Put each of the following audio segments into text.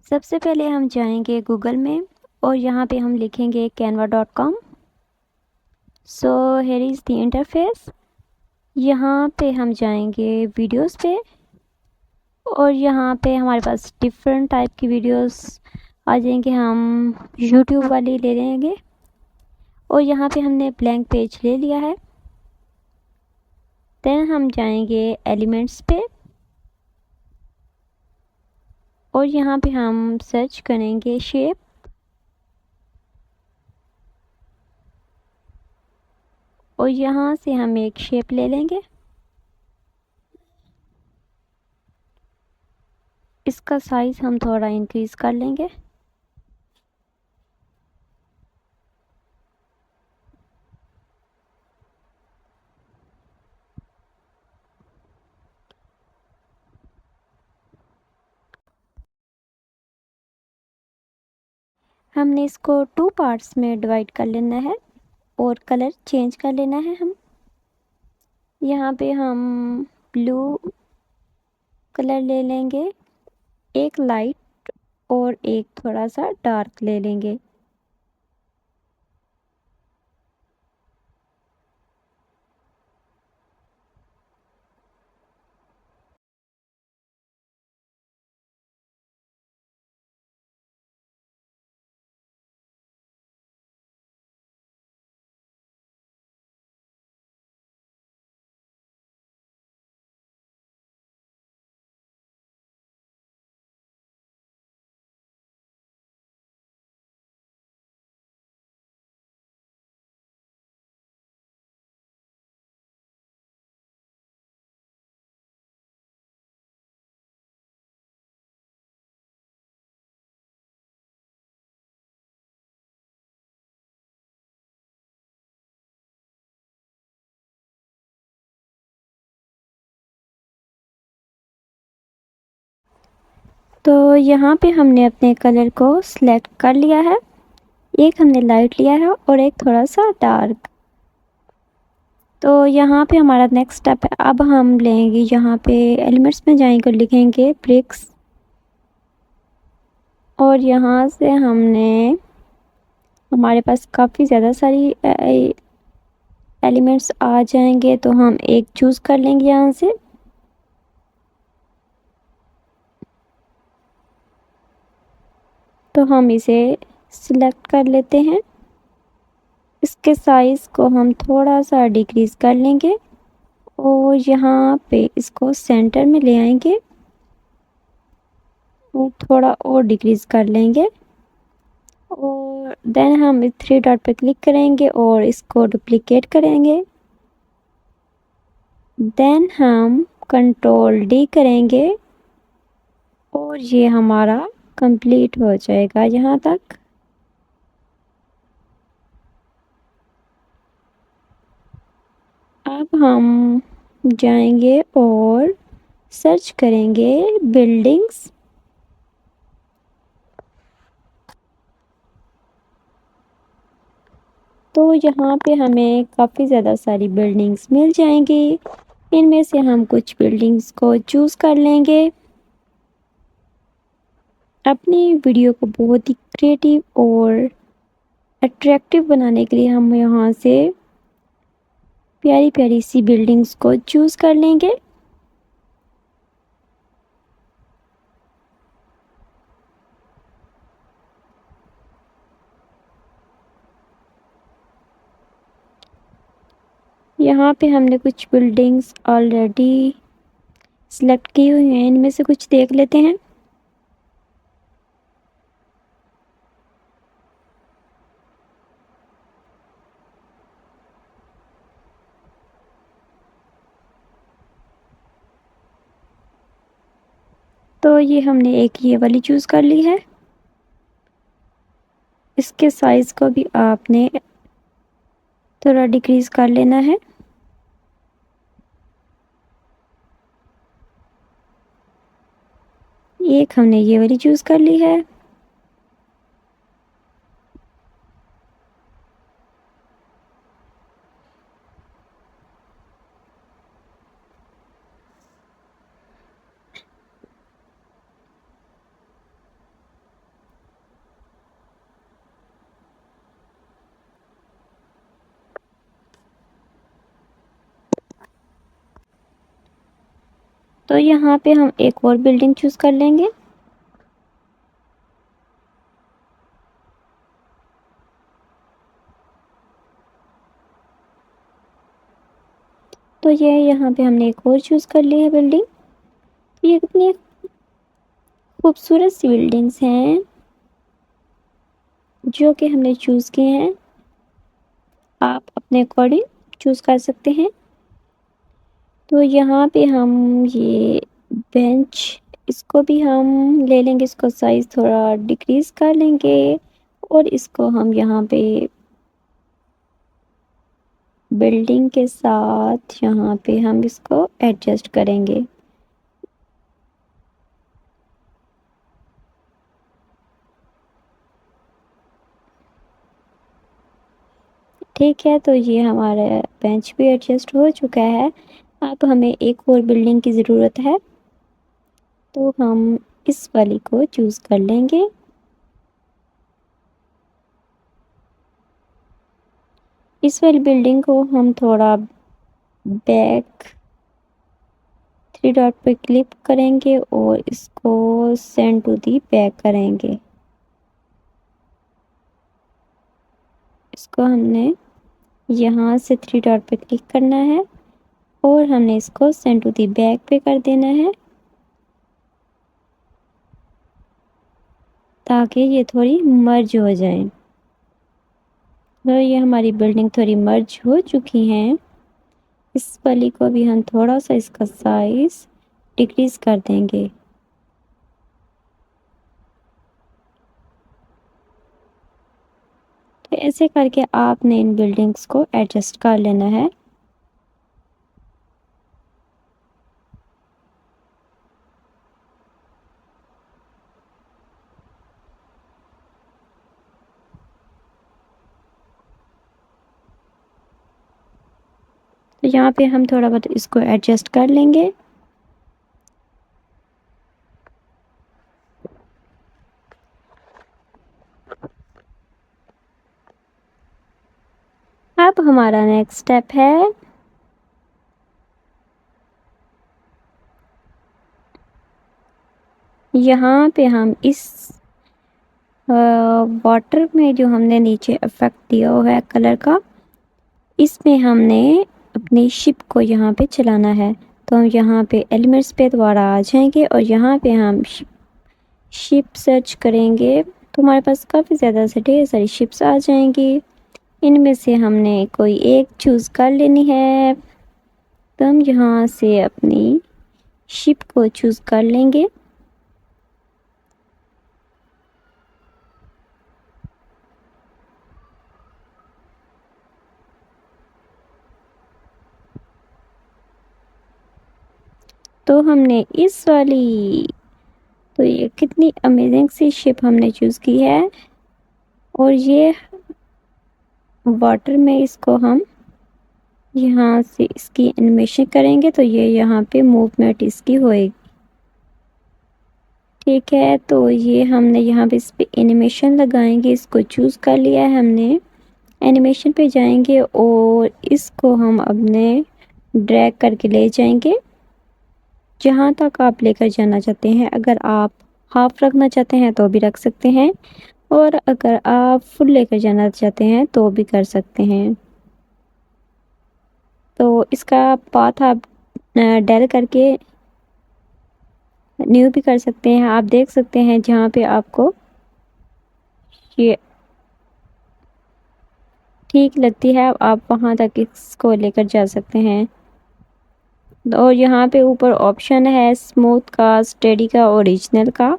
सबसे पहले हम जाएंगे गूगल में और यहाँ पे हम लिखेंगे canva.com। So here is the interface. यहाँ पे हम जाएंगे वीडियोस पे और यहाँ पे हमारे पास डिफरेंट टाइप की वीडियोस आ जाएंगे। हम यूट्यूब वाली ले लेंगे और यहाँ पे हमने ब्लैंक पेज ले लिया है। देन हम जाएंगे एलिमेंट्स पे और यहाँ पे हम सर्च करेंगे शेप और यहाँ से हम एक शेप ले लेंगे। इसका साइज़ हम थोड़ा इंक्रीज़ कर लेंगे। हमने इसको 2 पार्ट्स में डिवाइड कर लेना है और कलर चेंज कर लेना है। हम यहाँ पे हम ब्लू कलर ले लेंगे, एक लाइट और एक थोड़ा सा डार्क ले लेंगे। तो यहाँ पे हमने अपने कलर को सिलेक्ट कर लिया है। एक हमने लाइट लिया है और एक थोड़ा सा डार्क। तो यहाँ पे हमारा नेक्स्ट स्टेप है। अब हम लेंगे यहाँ पे एलिमेंट्स में जाएंगे और लिखेंगे ब्रिक्स और यहाँ से हमने हमारे पास काफ़ी ज़्यादा सारी एलिमेंट्स आ जाएंगे तो हम एक चूज़ कर लेंगे यहाँ से। तो हम इसे सिलेक्ट कर लेते हैं। इसके साइज़ को हम थोड़ा सा डिक्रीज़ कर लेंगे और यहाँ पे इसको सेंटर में ले आएंगे और थोड़ा और डिक्रीज़ कर लेंगे और देन हम इस 3 डॉट पे क्लिक करेंगे और इसको डुप्लिकेट करेंगे। देन हम कंट्रोल डी करेंगे और ये हमारा कंप्लीट हो जाएगा यहाँ तक। अब हम जाएंगे और सर्च करेंगे बिल्डिंग्स। तो यहाँ पे हमें काफ़ी ज़्यादा सारी बिल्डिंग्स मिल जाएंगी। इनमें से हम कुछ बिल्डिंग्स को चूज़ कर लेंगे। अपनी वीडियो को बहुत ही क्रिएटिव और अट्रैक्टिव बनाने के लिए हम यहाँ से प्यारी प्यारी सी बिल्डिंग्स को चूज़ कर लेंगे। यहाँ पे हमने कुछ बिल्डिंग्स ऑलरेडी सिलेक्ट की हुई हैं। इनमें से कुछ देख लेते हैं। तो ये हमने एक ये वाली चूज़ कर ली है। इसके साइज़ को भी आपने थोड़ा डिक्रीज़ कर लेना है। एक हमने ये वाली चूज़ कर ली है। तो यहाँ पे हम एक और बिल्डिंग चूज़ कर लेंगे। तो ये यहाँ पे हमने एक और चूज़ कर ली है बिल्डिंग। ये कितनी खूबसूरत सी बिल्डिंग्स हैं जो कि हमने चूज़ किए हैं। आप अपने अकॉर्डिंग चूज़ कर सकते हैं। तो यहाँ पे हम ये बेंच, इसको भी हम ले लेंगे, इसको साइज़ थोड़ा डिक्रीज़ कर लेंगे और इसको हम यहाँ पे बिल्डिंग के साथ यहाँ पे हम इसको एडजस्ट करेंगे। ठीक है, तो ये हमारा बेंच भी एडजस्ट हो चुका है। अब हमें एक और बिल्डिंग की ज़रूरत है, तो हम इस वाली को चूज़ कर लेंगे। इस वाली बिल्डिंग को हम थोड़ा बैक 3 डॉट पे क्लिक करेंगे और इसको सेंड टू दी बैक करेंगे। इसको हमने यहाँ से 3 डॉट पे क्लिक करना है और हमने इसको सेंड टू दी बैक पे कर देना है ताकि ये थोड़ी मर्ज हो जाए। तो ये हमारी बिल्डिंग थोड़ी मर्ज हो चुकी हैं। इस वाली को भी हम थोड़ा सा इसका साइज डिक्रीज कर देंगे। तो ऐसे करके आपने इन बिल्डिंग्स को एडजस्ट कर लेना है। तो यहाँ पे हम थोड़ा बहुत इसको एडजस्ट कर लेंगे। अब हमारा नेक्स्ट स्टेप है यहाँ पे हम इस वाटर में जो हमने नीचे इफेक्ट दिया हुआ है कलर का, इसमें हमने अपनी शिप को यहाँ पे चलाना है। तो हम यहाँ पे एलिमेंट्स पे दोबारा आ जाएंगे और यहाँ पे हम शिप सर्च करेंगे तो हमारे पास काफ़ी ज़्यादा से ढेर सारी शिप्स आ जाएंगी। इनमें से हमने कोई एक चूज़ कर लेनी है। तो हम यहाँ से अपनी शिप को चूज़ कर लेंगे। तो हमने इस वाली, तो ये कितनी अमेजिंग सी शिप हमने चूज़ की है और ये वाटर में इसको हम यहाँ से इसकी एनिमेशन करेंगे तो ये यहाँ पे मूवमेंट इसकी होएगी। ठीक है, तो ये हमने यहाँ पे इस पे एनिमेशन लगाएंगे। इसको चूज़ कर लिया है हमने। एनिमेशन पे जाएंगे और इसको हम अपने ड्रैग करके ले जाएंगे जहाँ तक आप लेकर जाना चाहते हैं। अगर आप हाफ रखना चाहते हैं तो भी रख सकते हैं और अगर आप फुल लेकर जाना चाहते हैं तो भी कर सकते हैं। तो इसका पाथ आप डेल करके न्यू भी कर सकते हैं। आप देख सकते हैं जहाँ पे आपको ये ठीक लगती है आप वहाँ तक इसको लेकर जा सकते हैं। और यहाँ पे ऊपर ऑप्शन है स्मूथ का, स्टेडी का, ओरिजिनल का।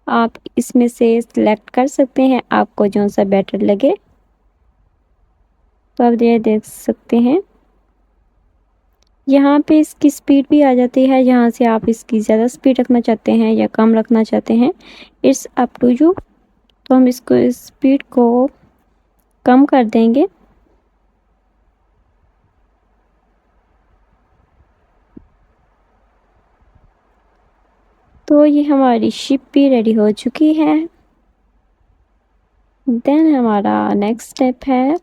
आप इसमें से सिलेक्ट कर सकते हैं आपको जो सा बेटर लगे। तो आप ये देख सकते हैं यहाँ पे इसकी स्पीड भी आ जाती है। यहाँ से आप इसकी ज़्यादा स्पीड रखना चाहते हैं या कम रखना चाहते हैं, इट्स अप टू यू। तो हम इसको स्पीड को कम कर देंगे। तो ये हमारी शिप भी रेडी हो चुकी है। देन हमारा नेक्स्ट स्टेप है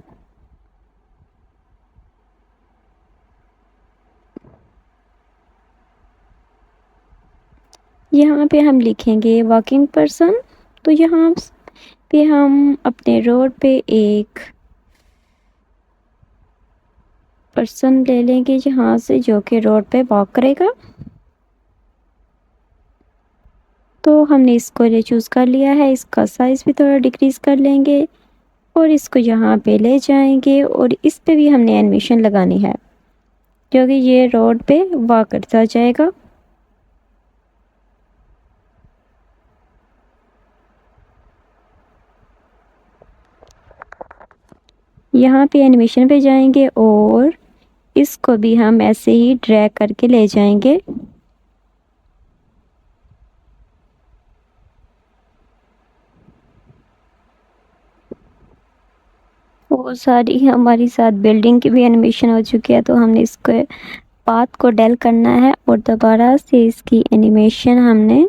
यहाँ पे हम लिखेंगे वर्किंग पर्सन। तो यहाँ पे हम अपने रोड पे एक पर्सन ले लेंगे जहाँ से, जो कि रोड पे वॉक करेगा। तो हमने इसको चूज़ कर लिया है। इसका साइज़ भी थोड़ा डिक्रीज़ कर लेंगे और इसको यहाँ पे ले जाएंगे और इस पे भी हमने एनिमेशन लगानी है, क्योंकि ये रोड पे वॉक करता जाएगा। यहाँ पे एनिमेशन पे जाएंगे और इसको भी हम ऐसे ही ड्रैग करके ले जाएंगे। वो सारी हमारी साथ बिल्डिंग की भी एनिमेशन हो चुकी है, तो हमने इसको पाथ को डेल करना है और दोबारा से इसकी एनिमेशन हमने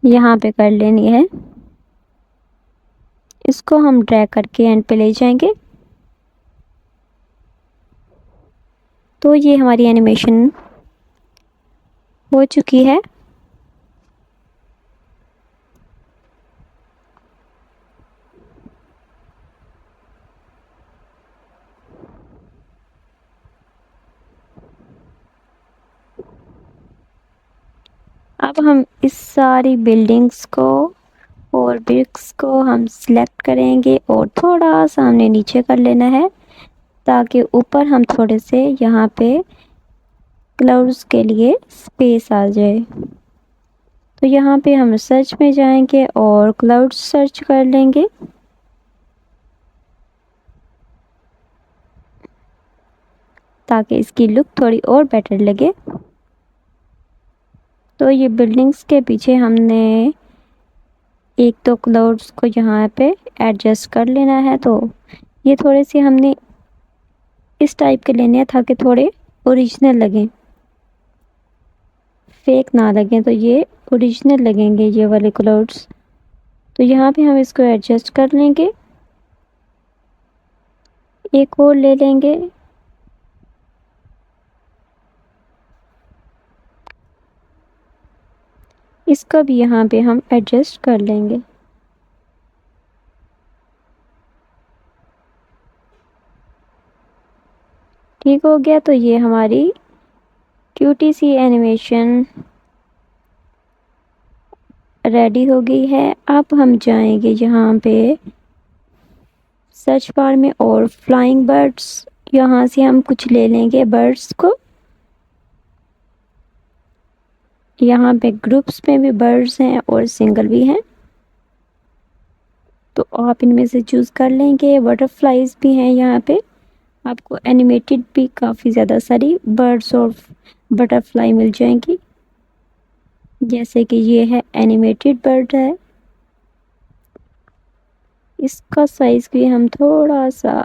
यहाँ पे कर लेनी है। इसको हम ड्रैग करके एंड पे ले जाएंगे। तो ये हमारी एनिमेशन हो चुकी है। अब हम इस सारी बिल्डिंग्स को और ब्रिक्स को हम सिलेक्ट करेंगे और थोड़ा सा हमने नीचे कर लेना है, ताकि ऊपर हम थोड़े से यहाँ पे क्लाउड्स के लिए स्पेस आ जाए। तो यहाँ पे हम सर्च में जाएंगे और क्लाउड्स सर्च कर लेंगे। ताकि इसकी लुक थोड़ी और बेटर लगे। तो ये बिल्डिंग्स के पीछे हमने एक तो क्लाउड्स को यहाँ पे एडजस्ट कर लेना है। तो ये थोड़े से हमने इस टाइप के लेने हैं ताकि थोड़े ओरिजिनल लगें, फेक ना लगें। तो ये ओरिजिनल लगेंगे ये वाले क्लाउड्स। तो यहाँ पे हम इसको एडजस्ट कर लेंगे। एक और ले लेंगे। इसका भी यहाँ पे हम एडजस्ट कर लेंगे। ठीक हो गया। तो ये हमारी क्यूटी सी एनिमेशन रेडी हो गई है। अब हम जाएंगे यहाँ पे सर्च बार में और फ्लाइंग बर्ड्स, यहाँ से हम कुछ ले लेंगे बर्ड्स को। यहाँ पे ग्रुप्स में भी बर्ड्स हैं और सिंगल भी हैं, तो आप इनमें से चूज़ कर लेंगे। बटरफ्लाइज भी हैं यहाँ पे, आपको एनिमेटेड भी काफ़ी ज़्यादा सारी बर्ड्स और बटरफ्लाई मिल जाएंगी। जैसे कि ये है एनिमेटेड बर्ड है। इसका साइज़ भी हम थोड़ा सा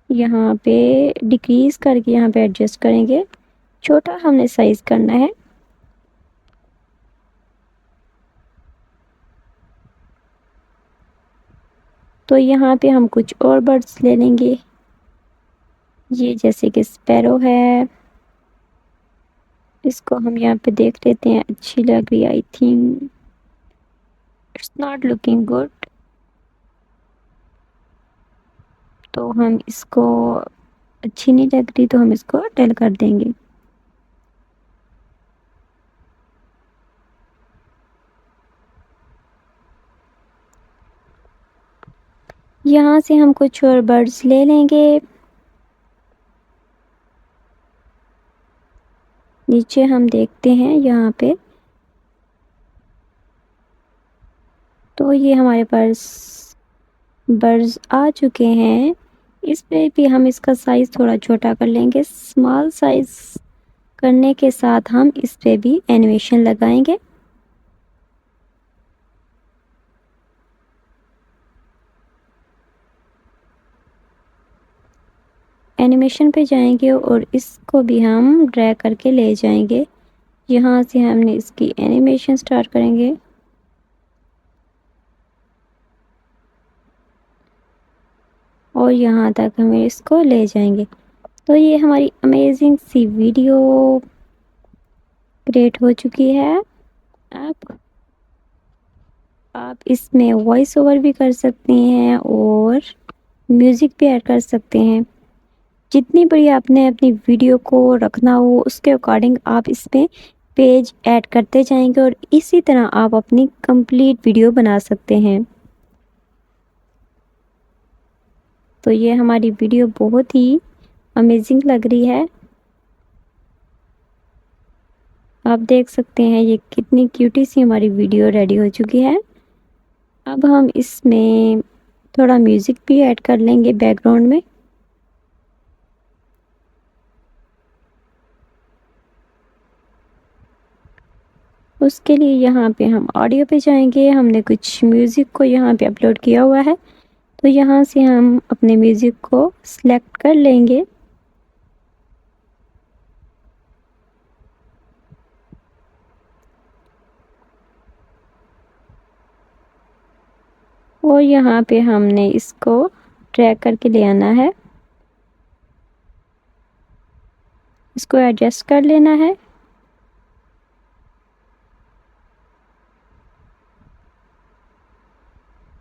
यहाँ पे डिक्रीज़ करके यहाँ पे एडजस्ट करेंगे। छोटा हमने साइज़ करना है। तो यहाँ पे हम कुछ और बर्ड्स ले लेंगे। ये जैसे कि स्पैरो है, इसको हम यहाँ पे देख लेते हैं। अच्छी लग रही है। I think it's not looking good, तो हम इसको, अच्छी नहीं लग रही तो हम इसको डल कर देंगे। यहाँ से हम कुछ और बर्ड्स ले लेंगे। नीचे हम देखते हैं यहाँ पे, तो ये हमारे पास बर्ड्स आ चुके हैं। इस पे भी हम इसका साइज़ थोड़ा छोटा कर लेंगे। स्मॉल साइज़ करने के साथ हम इस पे भी एनिमेशन लगाएंगे। एनिमेशन पे जाएंगे और इसको भी हम ड्रैग करके ले जाएंगे। यहाँ से हमने इसकी एनिमेशन स्टार्ट करेंगे। और यहाँ तक हम इसको ले जाएंगे। तो ये हमारी अमेजिंग सी वीडियो क्रिएट हो चुकी है। अब आप इसमें वॉइस ओवर भी कर सकती हैं और म्यूज़िक भी ऐड कर सकते हैं। जितनी बड़ी आपने अपनी वीडियो को रखना हो उसके अकॉर्डिंग आप इसमें पेज ऐड करते जाएंगे और इसी तरह आप अपनी कंप्लीट वीडियो बना सकते हैं। तो ये हमारी वीडियो बहुत ही अमेजिंग लग रही है। आप देख सकते हैं ये कितनी क्यूटी सी हमारी वीडियो रेडी हो चुकी है। अब हम इसमें थोड़ा म्यूज़िक भी ऐड कर लेंगे बैकग्राउंड में। उसके लिए यहाँ पे हम ऑडियो पे जाएंगे। हमने कुछ म्यूज़िक को यहाँ पे अपलोड किया हुआ है, तो यहाँ से हम अपने म्यूज़िक को सिलेक्ट कर लेंगे। और यहाँ पे हमने इसको ड्रैग करके ले आना है, इसको एडजस्ट कर लेना है।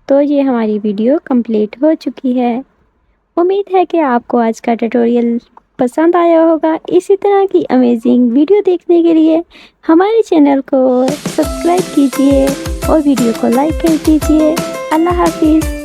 तो ये हमारी वीडियो कंप्लीट हो चुकी है। उम्मीद है कि आपको आज का ट्यूटोरियल पसंद आया होगा। इसी तरह की अमेजिंग वीडियो देखने के लिए हमारे चैनल को सब्सक्राइब कीजिए और वीडियो को लाइक कर दीजिए। अल्लाह हाफिज़।